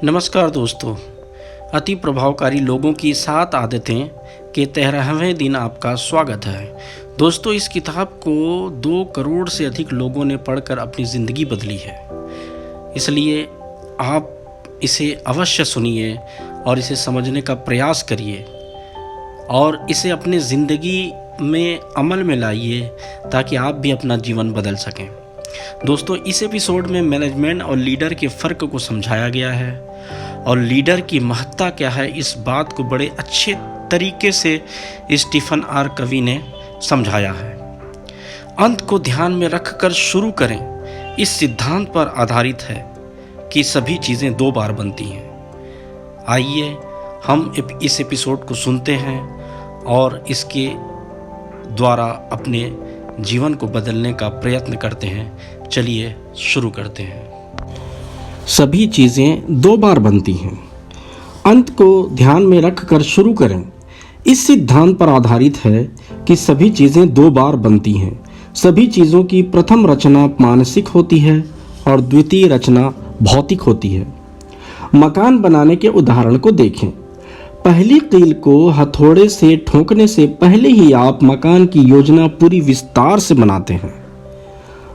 नमस्कार दोस्तों, अति प्रभावकारी लोगों की 7 आदतें के 13वें दिन आपका स्वागत है। दोस्तों, इस किताब को 2 करोड़ से अधिक लोगों ने पढ़कर अपनी ज़िंदगी बदली है। इसलिए आप इसे अवश्य सुनिए और इसे समझने का प्रयास करिए और इसे अपनी ज़िंदगी में अमल में लाइए ताकि आप भी अपना जीवन बदल सकें। दोस्तों, इस एपिसोड में मैनेजमेंट और लीडर के फ़र्क को समझाया गया है और लीडर की महत्ता क्या है, इस बात को बड़े अच्छे तरीके से स्टीफन आर कवी ने समझाया है। अंत को ध्यान में रखकर शुरू करें इस सिद्धांत पर आधारित है कि सभी चीज़ें 2 बार बनती हैं। आइए हम इस एपिसोड को सुनते हैं और इसके द्वारा अपने जीवन को बदलने का प्रयत्न करते हैं। चलिए शुरू करते हैं। सभी चीज़ें 2 बार बनती हैं। अंत को ध्यान में रखकर शुरू करें इस सिद्धांत पर आधारित है कि सभी चीज़ें 2 बार बनती हैं। सभी चीज़ों की प्रथम रचना मानसिक होती है और द्वितीय रचना भौतिक होती है। मकान बनाने के उदाहरण को देखें। पहली कील को हथौड़े से ठोकने से पहले ही आप मकान की योजना पूरी विस्तार से बनाते हैं।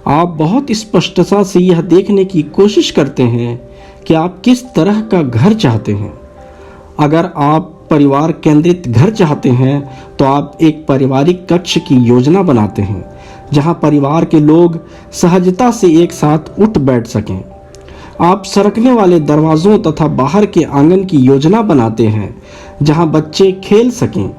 आप बहुत स्पष्टता से यह देखने की कोशिश करते हैं कि आप किस तरह का घर चाहते हैं। अगर आप परिवार केंद्रित घर चाहते हैं तो आप एक पारिवारिक कक्ष की योजना बनाते हैं जहां परिवार के लोग सहजता से एक साथ उठ बैठ सकें। आप सरकने वाले दरवाजों तथा बाहर के आंगन की योजना बनाते हैं जहां बच्चे खेल सकें।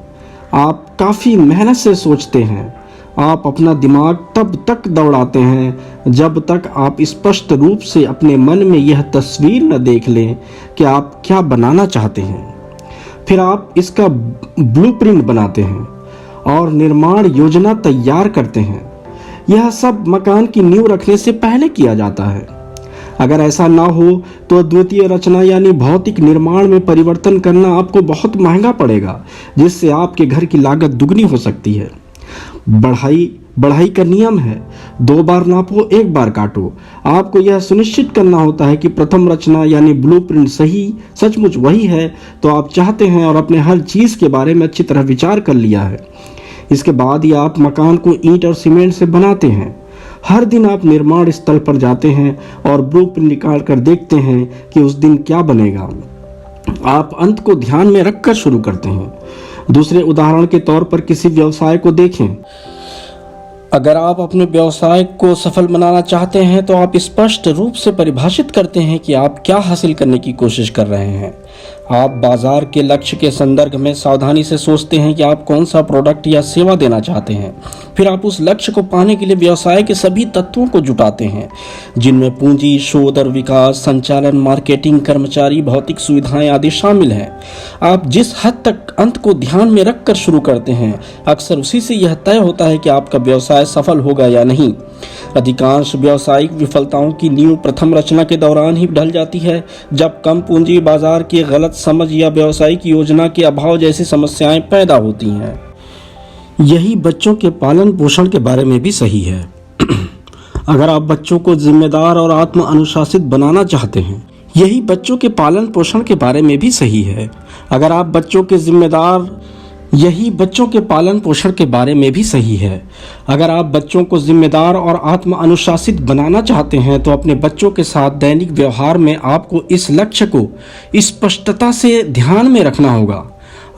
आप काफ़ी मेहनत से सोचते हैं। आप अपना दिमाग तब तक दौड़ाते हैं जब तक आप स्पष्ट रूप से अपने मन में यह तस्वीर न देख लें कि आप क्या बनाना चाहते हैं। फिर आप इसका ब्लूप्रिंट बनाते हैं और निर्माण योजना तैयार करते हैं। यह सब मकान की नींव रखने से पहले किया जाता है। अगर ऐसा ना हो तो द्वितीय रचना यानी भौतिक निर्माण में परिवर्तन करना आपको बहुत महंगा पड़ेगा, जिससे आपके घर की लागत दुगनी हो सकती है। बढ़ाई का नियम है, 2 बार नापो 1 बार काटो। आपको यह सुनिश्चित करना होता है कि प्रथम रचना यानी ब्लूप्रिंट सचमुच वही है तो आप चाहते हैं और अपने हर चीज़ के बारे में अच्छी तरह विचार कर लिया है। इसके बाद ही आप मकान को ईंट और सीमेंट से बनाते हैं। हर दिन आप निर्माण स्थल पर जाते हैं और ब्लूप्रिंट निकाल कर देखते हैं कि उस दिन क्या बनेगा। आप अंत को ध्यान में रखकर शुरू करते हैं। दूसरे उदाहरण के तौर पर किसी व्यवसाय को देखें। अगर आप अपने व्यवसाय को सफल बनाना चाहते हैं तो आप स्पष्ट रूप से परिभाषित करते हैं कि आप क्या हासिल करने की कोशिश कर रहे हैं। आप बाजार के लक्ष्य के संदर्भ में सावधानी से सोचते हैं कि आप कौन सा प्रोडक्ट या सेवा देना चाहते हैं। फिर आप उस लक्ष्य को पाने के लिए व्यवसाय के सभी तत्वों को जुटाते हैं, जिनमें पूंजी, शोध और विकास, संचालन, मार्केटिंग, कर्मचारी, भौतिक सुविधाएं आदि शामिल हैं। आप जिस हद तक अंत को ध्यान में रखकर शुरू करते हैं, अक्सर उसी से यह तय होता है कि आपका व्यवसाय सफल होगा या नहीं। अधिकांश व्यावसायिक विफलताओं की नींव प्रथम रचना के दौरान ही ढल जाती है, जब कम पूंजी, बाजार की गलत समझ या व्यावसायिक योजना के अभाव जैसी समस्याएं पैदा होती हैं। यही बच्चों के पालन पोषण के बारे में भी सही है। अगर आप बच्चों को जिम्मेदार और आत्म अनुशासित बनाना चाहते हैं, यही बच्चों के पालन पोषण के बारे में भी सही है। अगर आप बच्चों के यही बच्चों के पालन पोषण के बारे में भी सही है। अगर आप बच्चों को जिम्मेदार और आत्म अनुशासित बनाना चाहते हैं तो अपने बच्चों के साथ दैनिक व्यवहार में आपको इस लक्ष्य को स्पष्टता से ध्यान में रखना होगा।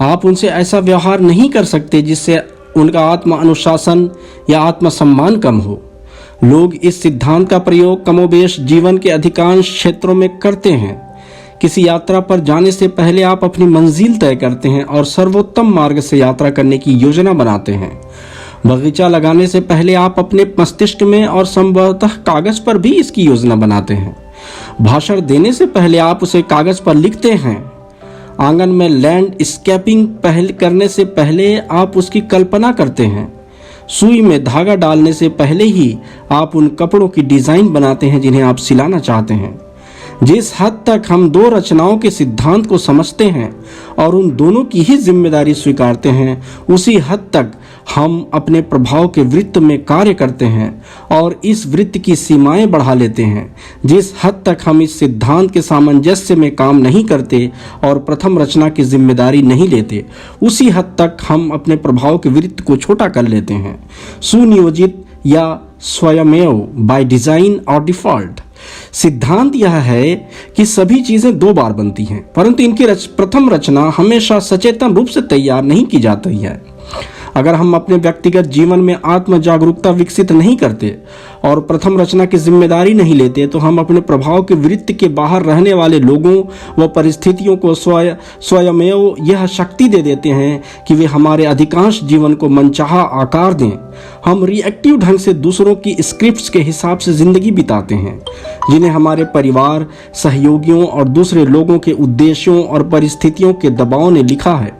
आप उनसे ऐसा व्यवहार नहीं कर सकते जिससे उनका आत्म अनुशासन या आत्मसम्मान कम हो। लोग इस सिद्धांत का प्रयोग कमोबेश जीवन के अधिकांश क्षेत्रों में करते हैं। किसी यात्रा पर जाने से पहले आप अपनी मंजिल तय करते हैं और सर्वोत्तम मार्ग से यात्रा करने की योजना बनाते हैं। बगीचा लगाने से पहले आप अपने मस्तिष्क में और संभवतः कागज पर भी इसकी योजना बनाते हैं। भाषण देने से पहले आप उसे कागज पर लिखते हैं। आंगन में लैंडस्केपिंग करने से पहले आप उसकी कल्पना करते हैं। सुई में धागा डालने से पहले ही आप उन कपड़ों की डिजाइन बनाते हैं जिन्हें आप सिलाना चाहते हैं। जिस हद तक हम 2 रचनाओं के सिद्धांत को समझते हैं और उन दोनों की ही जिम्मेदारी स्वीकारते हैं, उसी हद तक हम अपने प्रभाव के वृत्त में कार्य करते हैं और इस वृत्त की सीमाएं बढ़ा लेते हैं। जिस हद तक हम इस सिद्धांत के सामंजस्य में काम नहीं करते और प्रथम रचना की जिम्मेदारी नहीं लेते, उसी हद तक हम अपने प्रभाव के वृत्त को छोटा कर लेते हैं। सुनियोजित या स्वयमेव, बाय डिजाइन और डिफॉल्ट। सिद्धांत यह है कि सभी चीजें दो बार बनती हैं, परंतु इनकी प्रथम रचना हमेशा सचेतन रूप से तैयार नहीं की जाती है। अगर हम अपने व्यक्तिगत जीवन में आत्म जागरूकता विकसित नहीं करते और प्रथम रचना की जिम्मेदारी नहीं लेते, तो हम अपने प्रभाव के वृत्त के बाहर रहने वाले लोगों व परिस्थितियों को स्वयमेव यह शक्ति दे देते हैं कि वे हमारे अधिकांश जीवन को मनचाहा आकार दें। हम रिएक्टिव ढंग से दूसरों की स्क्रिप्ट्स के हिसाब से जिंदगी बिताते हैं, जिन्हें हमारे परिवार, सहयोगियों और दूसरे लोगों के उद्देश्यों और परिस्थितियों के दबाव ने लिखा है।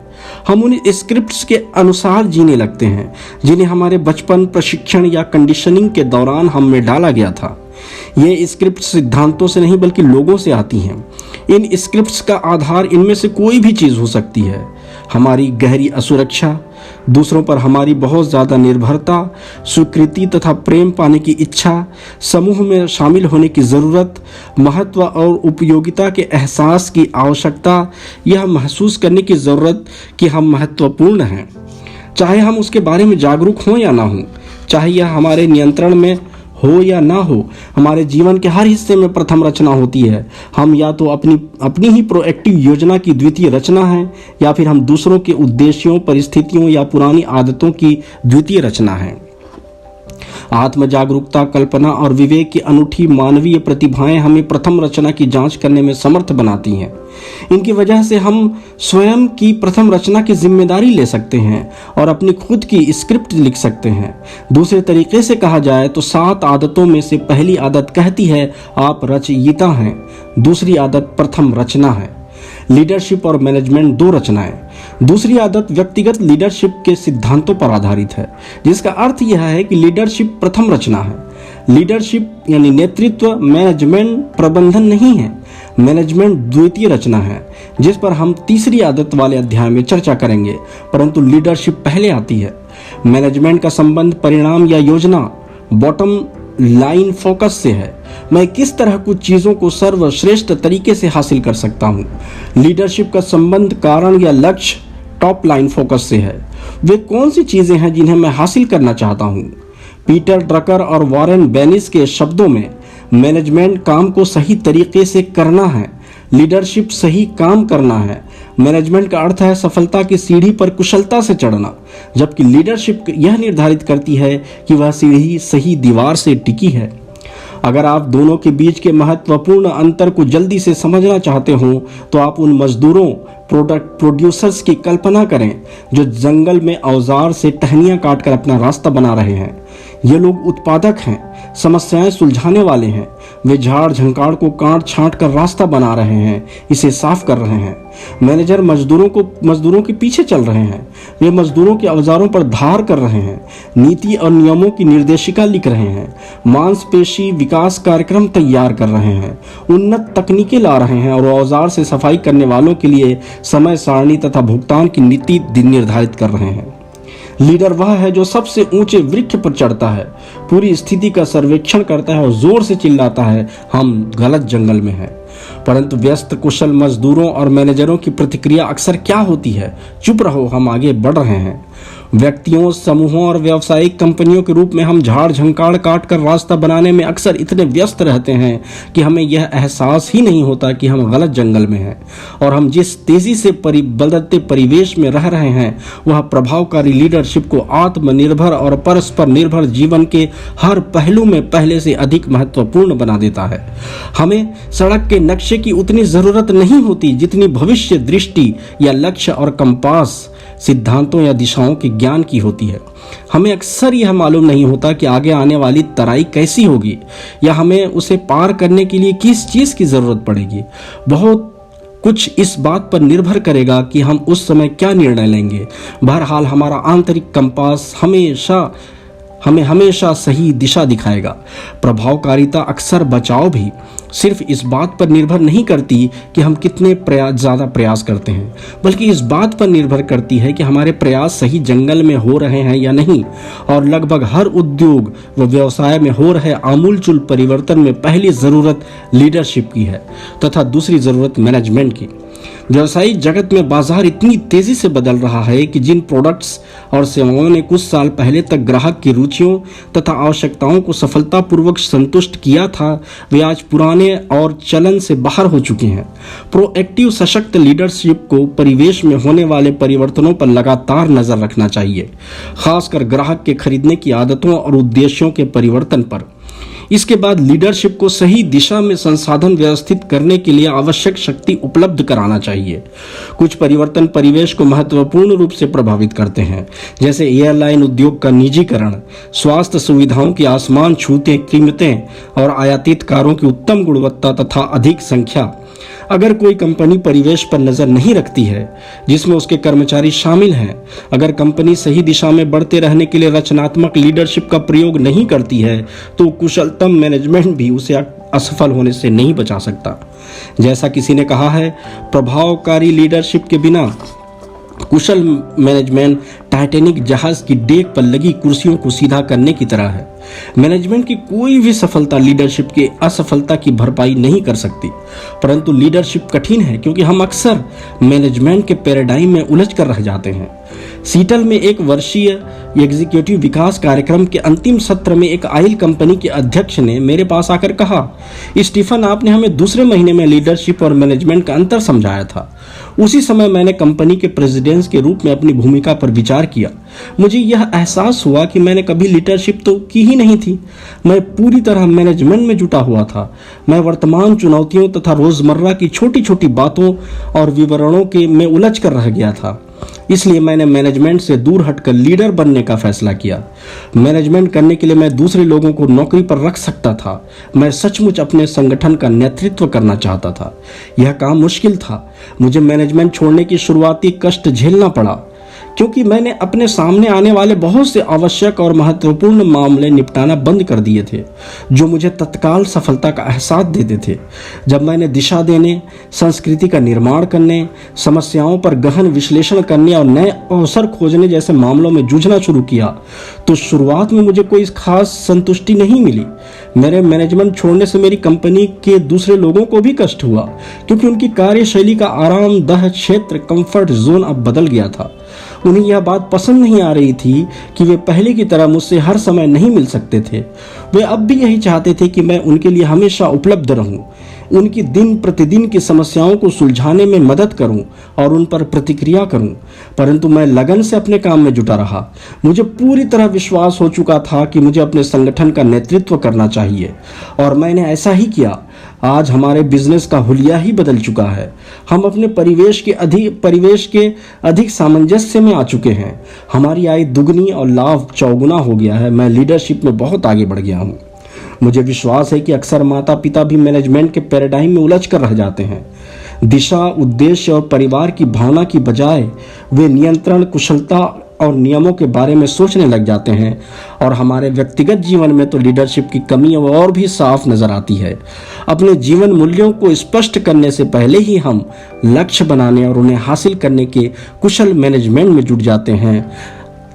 हम उन स्क्रिप्ट्स के अनुसार जीने लगते हैं जिन्हें हमारे बचपन, प्रशिक्षण या कंडीशनिंग के दौरान हम में डाला गया था। ये स्क्रिप्ट सिद्धांतों से नहीं बल्कि लोगों से आती हैं। इन स्क्रिप्ट्स का आधार इनमें से कोई भी चीज़ हो सकती है। हमारी गहरी असुरक्षा, दूसरों पर हमारी बहुत ज़्यादा निर्भरता, स्वीकृति तथा प्रेम पाने की इच्छा, समूह में शामिल होने की ज़रूरत, महत्व और उपयोगिता के एहसास की आवश्यकता, यह महसूस करने की ज़रूरत कि हम महत्वपूर्ण हैं, चाहे हम उसके बारे में जागरूक हों या ना हों, चाहे यह हमारे नियंत्रण में हो या ना हो। हमारे जीवन के हर हिस्से में प्रथम रचना होती है। हम या तो अपनी ही प्रोएक्टिव योजना की द्वितीय रचना है, या फिर हम दूसरों के उद्देश्यों, परिस्थितियों या पुरानी आदतों की द्वितीय रचना है। आत्म जागरूकता, कल्पना और विवेक की अनूठी मानवीय प्रतिभाएं हमें प्रथम रचना की जांच करने में समर्थ बनाती हैं। इनकी वजह से हम स्वयं की प्रथम रचना की जिम्मेदारी ले सकते हैं और अपनी खुद की स्क्रिप्ट लिख सकते हैं। दूसरे तरीके से कहा जाए तो 7 आदतों में से पहली आदत कहती है आप रचयिता हैं, दूसरी आदत प्रथम रचना है। लीडरशिप और मैनेजमेंट 2 रचनाएं। दूसरी आदत व्यक्तिगत लीडरशिप के सिद्धांतों पर आधारित है, जिसका अर्थ यह है कि लीडरशिप प्रथम रचना है। लीडरशिप यानी नेतृत्व, मैनेजमेंट प्रबंधन नहीं है। मैनेजमेंट द्वितीय रचना है, जिस पर हम तीसरी आदत वाले अध्याय में चर्चा करेंगे, परंतु लीडरशिप पहले आती है। मैनेजमेंट का संबंध परिणाम या योजना, बॉटम लाइन फोकस से है। मैं किस तरह कुछ चीज़ों को सर्वश्रेष्ठ तरीके से हासिल कर सकता हूँ। लीडरशिप का संबंध कारण या लक्ष्य, टॉप लाइन फोकस से है। वे कौन सी चीज़ें हैं जिन्हें मैं हासिल करना चाहता हूँ। पीटर ड्रकर और वॉरेन बेनिस के शब्दों में, मैनेजमेंट काम को सही तरीके से करना है, लीडरशिप सही काम करना है। मैनेजमेंट का अर्थ है सफलता की सीढ़ी पर कुशलता से चढ़ना, जबकि लीडरशिप यह निर्धारित करती है कि वह सीढ़ी सही दीवार से टिकी है। अगर आप दोनों के बीच के महत्वपूर्ण अंतर को जल्दी से समझना चाहते हो, तो आप उन मजदूरों, प्रोड्यूसर्स की कल्पना करें जो जंगल में औजार से टहनियाँ काटकर अपना रास्ता बना रहे हैं। ये लोग उत्पादक हैं, समस्याएं सुलझाने वाले हैं। वे झाड़ झंकाड़ को काट छांट कर रास्ता बना रहे हैं, इसे साफ कर रहे हैं। मैनेजर मजदूरों के पीछे चल रहे हैं। वे मजदूरों के औजारों पर धार कर रहे हैं, नीति और नियमों की निर्देशिका लिख रहे हैं, मांसपेशी विकास कार्यक्रम तैयार कर रहे हैं, उन्नत तकनीकें ला रहे हैं और औजार से सफाई करने वालों के लिए समय सारणी तथा भुगतान की नीति निर्धारित कर रहे हैं। लीडर वह है जो सबसे ऊंचे वृक्ष पर चढ़ता है, पूरी स्थिति का सर्वेक्षण करता है और जोर से चिल्लाता है, हम गलत जंगल में हैं। परंतु व्यस्त कुशल मजदूरों और मैनेजरों की प्रतिक्रिया अक्सर क्या होती है? चुप रहो, हम आगे बढ़ रहे हैं। व्यक्तियों, समूहों और व्यावसायिक कंपनियों के रूप में हम झाड़ झंकाड़ काट कर रास्ता बनाने में अक्सर इतने व्यस्त रहते हैं कि हमें यह एहसास ही नहीं होता कि हम गलत जंगल में हैं और हम जिस तेजी से बदलते परिवेश में रह रहे हैं वह प्रभावकारी लीडरशिप को आत्मनिर्भर और परस्पर निर्भर जीवन के हर पहलू में पहले से अधिक महत्वपूर्ण बना देता है। हमें सड़क के नक्शे की उतनी जरूरत नहीं होती जितनी भविष्य दृष्टि या लक्ष्य और कंपास, सिद्धांतों या दिशाओं के ज्ञान की होती है। हमें अक्सर यह मालूम नहीं होता कि आगे आने वाली तराई कैसी होगी या हमें उसे पार करने के लिए किस चीज़ की ज़रूरत पड़ेगी। बहुत कुछ इस बात पर निर्भर करेगा कि हम उस समय क्या निर्णय लेंगे। बहरहाल हमारा आंतरिक कंपास हमेशा हमें हमेशा सही दिशा दिखाएगा। प्रभावकारिता अक्सर बचाव भी सिर्फ इस बात पर निर्भर नहीं करती कि हम कितने ज़्यादा प्रयास करते हैं, बल्कि इस बात पर निर्भर करती है कि हमारे प्रयास सही जंगल में हो रहे हैं या नहीं। और लगभग हर उद्योग व व्यवसाय में हो रहे आमूलचूल परिवर्तन में पहली ज़रूरत लीडरशिप की है तथा दूसरी ज़रूरत मैनेजमेंट की। व्यवसायिक जगत में बाजार इतनी तेजी से बदल रहा है कि जिन प्रोडक्ट्स और सेवाओं ने कुछ साल पहले तक ग्राहक की रुचियों तथा आवश्यकताओं को सफलतापूर्वक संतुष्ट किया था, वे आज पुराने और चलन से बाहर हो चुके हैं। प्रोएक्टिव सशक्त लीडरशिप को परिवेश में होने वाले परिवर्तनों पर लगातार नजर रखना चाहिए, खासकर ग्राहक के खरीदने की आदतों और उद्देश्यों के परिवर्तन पर। इसके बाद लीडरशिप को सही दिशा में संसाधन व्यवस्थित करने के लिए आवश्यक शक्ति उपलब्ध कराना चाहिए। कुछ परिवर्तन परिवेश को महत्वपूर्ण रूप से प्रभावित करते हैं, जैसे एयरलाइन उद्योग का निजीकरण, स्वास्थ्य सुविधाओं की आसमान छूती कीमतें और आयातित कारों की उत्तम गुणवत्ता तथा अधिक संख्या। अगर कोई कंपनी परिवेश पर नजर नहीं रखती है जिसमें उसके कर्मचारी शामिल हैं, अगर कंपनी सही दिशा में बढ़ते रहने के लिए रचनात्मक लीडरशिप का प्रयोग नहीं करती है, तो कुशलतम मैनेजमेंट भी उसे असफल होने से नहीं बचा सकता। जैसा किसी ने कहा है, प्रभावकारी लीडरशिप के बिना कुशल मैनेजमेंट टाइटैनिक जहाज की डेक पर लगी कुर्सियों को सीधा करने की तरह है। मैनेजमेंट की कोई भी सफलता लीडरशिप की असफलता की भरपाई नहीं कर सकती, परंतु लीडरशिप कठिन है क्योंकि हम अक्सर मैनेजमेंट के पैराडाइम में उलझ कर रह जाते हैं। सीटल में एक वर्षीय एग्जीक्यूटिव विकास कार्यक्रम के अंतिम सत्र में एक ऑयल कंपनी के अध्यक्ष ने मेरे पास आकर कहा, स्टीफन, आपने हमें दूसरे महीने में लीडरशिप और मैनेजमेंट का अंतर समझाया था। उसी समय मैंने कंपनी के प्रेसिडेंट के रूप में अपनी भूमिका पर विचार किया। मुझे यह एहसास हुआ कि मैंने कभी लीडरशिप तो की ही नहीं थी। मैं पूरी तरह मैनेजमेंट में जुटा हुआ था। मैं वर्तमान चुनौतियों तथा रोजमर्रा की छोटी छोटी बातों और विवरणों के में उलझ कर रह गया था। इसलिए मैंने मैनेजमेंट से दूर हटकर लीडर बनने का फैसला किया। मैनेजमेंट करने के लिए मैं दूसरे लोगों को नौकरी पर रख सकता था। मैं सचमुच अपने संगठन का नेतृत्व करना चाहता था। यह काम मुश्किल था। मुझे मैनेजमेंट छोड़ने की शुरुआती कष्ट झेलना पड़ा, क्योंकि मैंने अपने सामने आने वाले बहुत से आवश्यक और महत्वपूर्ण मामले निपटाना बंद कर दिए थे, जो मुझे तत्काल सफलता का एहसास देते थे। जब मैंने दिशा देने, संस्कृति का निर्माण करने, समस्याओं पर गहन विश्लेषण करने और नए अवसर खोजने जैसे मामलों में जूझना शुरू किया, तो शुरुआत में मुझे कोई खास संतुष्टि नहीं मिली। मेरे मैनेजमेंट छोड़ने से मेरी कंपनी के दूसरे लोगों को भी कष्ट हुआ, क्योंकि उनकी कार्यशैली का आरामदायक क्षेत्र, कंफर्ट जोन अब बदल गया था। उन्हें यह बात पसंद नहीं आ रही थी कि वे पहले की तरह मुझसे हर समय नहीं मिल सकते थे। वे अब भी यही चाहते थे कि मैं उनके लिए हमेशा उपलब्ध रहूं, उनकी दिन प्रतिदिन की समस्याओं को सुलझाने में मदद करूं और उन पर प्रतिक्रिया करूं। परंतु मैं लगन से अपने काम में जुटा रहा। मुझे पूरी तरह विश्वास हो चुका था कि मुझे अपने संगठन का नेतृत्व करना चाहिए, और मैंने ऐसा ही किया। आज हमारे बिजनेस का हुलिया ही बदल चुका है। हम अपने परिवेश के अधिक सामंजस्य में आ चुके हैं। हमारी आय दुगनी और लाभ चौगुना हो गया है। मैं लीडरशिप में बहुत आगे बढ़ गया हूँ। मुझे विश्वास है कि अक्सर माता पिता भी मैनेजमेंट के पैराडाइम में उलझ कर रह जाते हैं। दिशा, उद्देश्य और परिवार की भावना की बजाय वे नियंत्रण, कुशलता और नियमों के बारे में सोचने लग जाते हैं, और हमारे व्यक्तिगत जीवन में तो लीडरशिप की कमी और भी साफ नजर आती है। अपने जीवन मूल्यों को स्पष्ट करने से पहले ही हम लक्ष्य बनाने और उन्हें हासिल करने के कुशल मैनेजमेंट में जुट जाते हैं।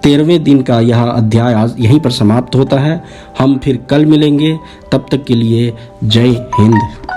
13वें दिन का यह अध्याय आज यहीं पर समाप्त होता है। हम फिर कल मिलेंगे। तब तक के लिए जय हिंद।